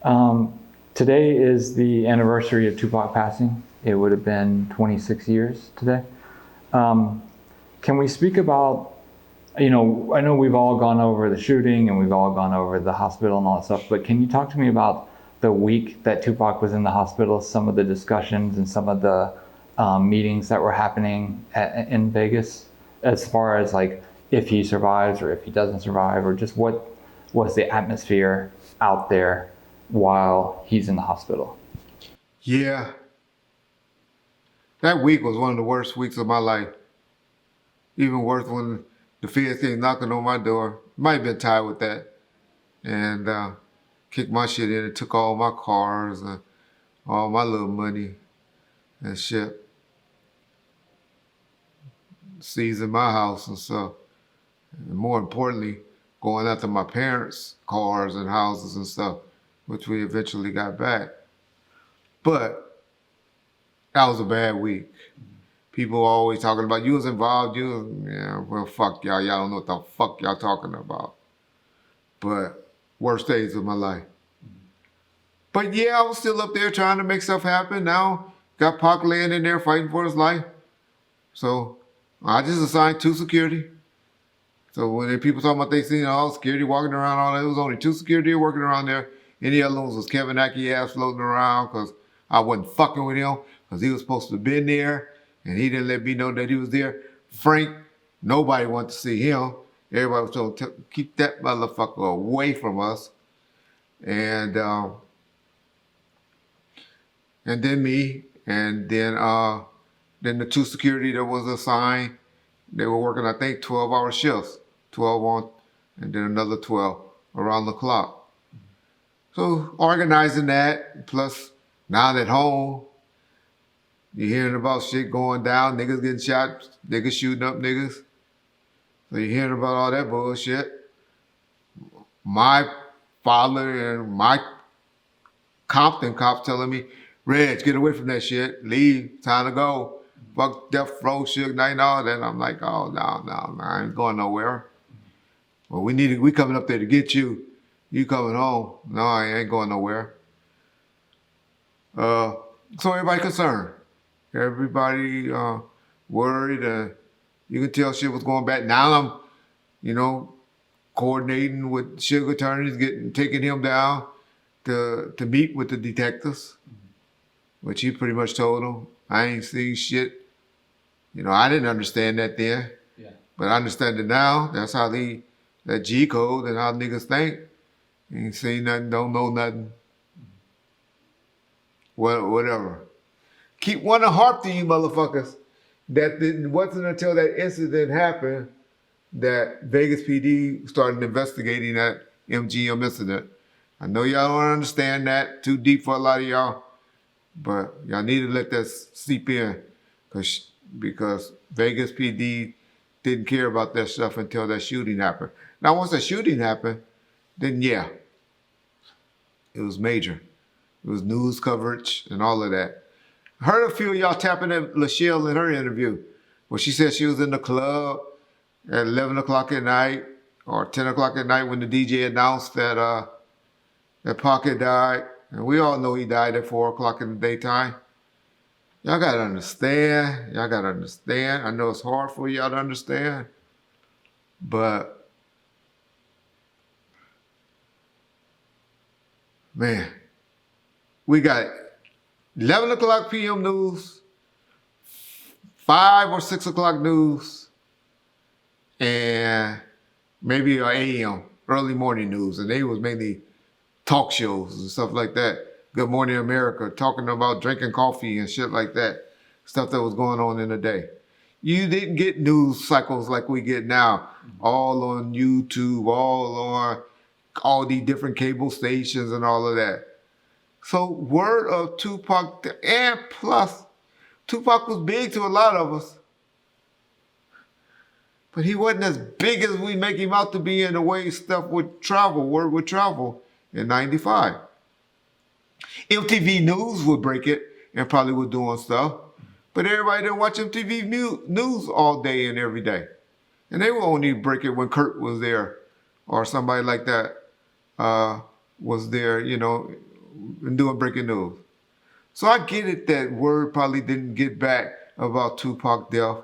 Today is the anniversary of Tupac passing. It would have been 26 years today. Um, can we speak about, I know we've all gone over the shooting and we've all gone over the hospital and all that stuff, but can you talk to me about the week that Tupac was in the hospital, some of the discussions and some of the meetings that were happening in Vegas, as far as like if he survives or if he doesn't survive, or just what was the atmosphere out there while he's in the hospital? Yeah, that week was one of the worst weeks of my life. Even worse when the feds came knocking on my door. Might have been tied with that. And kicked my shit in and took all my cars and all my little money and shit. Seizing my house and stuff. And more importantly, going after my parents' cars and houses and stuff, which we eventually got back. But that was a bad week. People always talking about you was involved, you was, yeah, well, fuck y'all. Y'all don't know what the fuck y'all talking about. But worst days of my life. But yeah, I was still up there trying to make stuff happen. Now got Pac laying in there fighting for his life. So I just assigned two security. So when people talking about they seen all security walking around, all that, it was only two security working around there. Any other ones was Kevin Aki ass floating around because I wasn't fucking with him because he was supposed to have been there and he didn't let me know that he was there. Frank, nobody wanted to see him. Everybody was told to keep that motherfucker away from us. And and then me, and then the two security that was assigned, they were working, I think, 12-hour shifts, 12 on, and then another 12 around the clock. So organizing that, plus now at home, you're hearing about shit going down, niggas getting shot, niggas shooting up niggas. So you're hearing about all that bullshit. My father and my Compton cops telling me, Reg, get away from that shit. Leave. Time to go. Fuck Death Row, Suge Knight, and all that. I'm like, oh, no, I ain't going nowhere. Well, we coming up there to get you. You coming home. No, I ain't going nowhere. So everybody concerned. Everybody worried. You can tell shit was going back. Now I'm, coordinating with Suge attorneys, taking him down to meet with the detectives, which he pretty much told them, I ain't seen shit. I didn't understand that then, yeah, but I understand it now. That's how that G code and how niggas think. Ain't seen nothing, don't know nothing. Well, whatever. Keep one to harp to you motherfuckers. That it wasn't until that incident happened that Vegas PD started investigating that MGM incident. I know y'all don't understand that, too deep for a lot of y'all, but y'all need to let that seep in because Vegas PD didn't care about that stuff until that shooting happened. Now, once the shooting happened, then yeah, it was major. It was news coverage and all of that. I heard a few of y'all tapping at Lachelle in her interview where she said she was in the club at 11 o'clock at night or 10 o'clock at night when the DJ announced that Pac had died. And we all know he died at 4 o'clock in the daytime. Y'all gotta understand. Y'all gotta understand. I know it's hard for y'all to understand. But, man, we got 11 o'clock p.m. news, 5 or 6 o'clock news, and maybe a.m., early morning news. And they was mainly talk shows and stuff like that. Good Morning America, talking about drinking coffee and shit like that. Stuff that was going on in the day. You didn't get news cycles like we get now, all on YouTube, all on all these different cable stations and all of that. So word of Tupac, and plus, Tupac was big to a lot of us. But he wasn't as big as we make him out to be in the way stuff would travel, word would travel in 95. MTV News would break it and probably was doing stuff. But everybody didn't watch MTV News all day and every day. And they would only break it when Kurt was there or somebody like that was there, and doing breaking news. So I get it that word probably didn't get back about Tupac death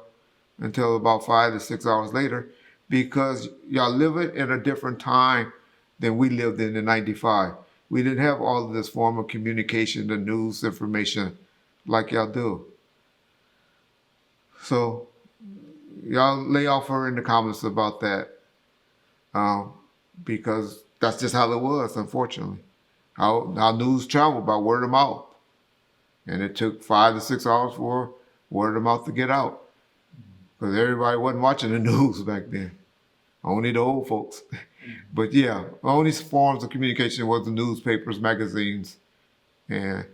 until about 5 to 6 hours later, because y'all living in a different time than we lived in '95. We didn't have all of this form of communication, the news information like y'all do. So y'all lay off her in the comments about that, because that's just how it was, unfortunately. How news traveled by word of mouth. And it took 5 to 6 hours for word of mouth to get out. Because everybody wasn't watching the news back then. Only the old folks. But yeah, the only forms of communication was the newspapers, magazines, and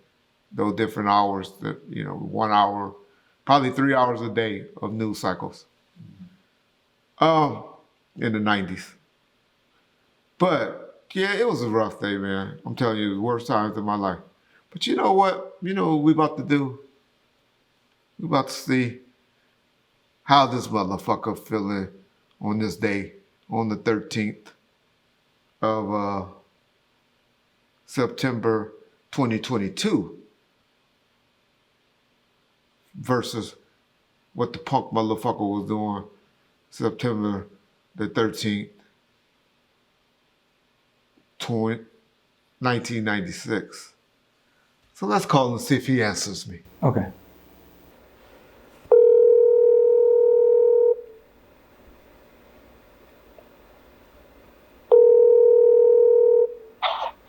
those different hours that, 1 hour, probably 3 hours a day of news cycles. In the 90s. But yeah, it was a rough day, man. I'm telling you, the worst times of my life. But you know what? You know what we about to do? We about to see how this motherfucker feeling on this day, on the 13th of September 2022 versus what the punk motherfucker was doing September the 13th, 1996. So let's call and see if he answers me. Okay.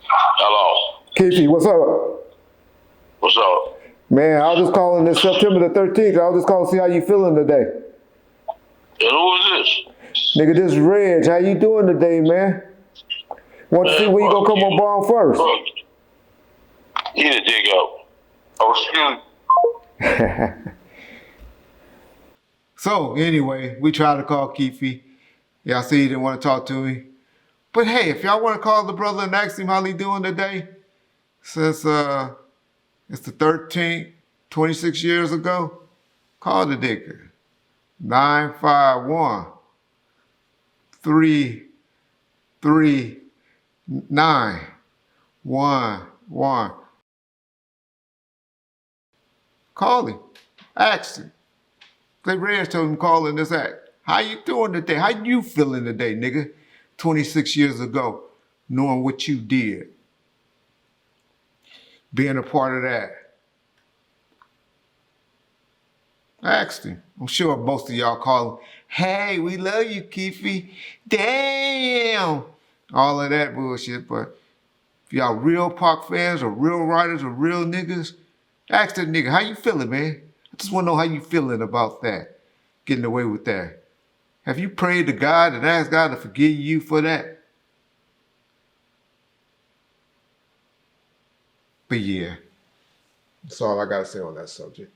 Hello. Keffe, what's up? What's up? Man, I was just calling this September the 13th. I was just calling to see how you feeling today. And who is this? Nigga, this is Reg. How you doing today, man? Want to see when you gonna come on board first? You need to dig up. Oh, excuse me. So, anyway, we tried to call Keffe. Y'all see he didn't want to talk to me. But hey, if y'all want to call the brother and ask him how he doing today, since it's the 13th, 26 years ago, call the nigga. 951 339 11. Call him. Ask him. Clay Reyes told him call in this act. How you doing today? How you feeling today, nigga? 26 years ago, knowing what you did. Being a part of that. I asked him. I'm sure most of y'all call him, hey, we love you, Keffe. Damn. All of that bullshit. But if y'all real Pac fans or real writers or real niggas, ask that nigga, how you feeling, man? I just want to know how you feeling about that. Getting away with that. Have you prayed to God and asked God to forgive you for that? But yeah, that's all I got to say on that subject.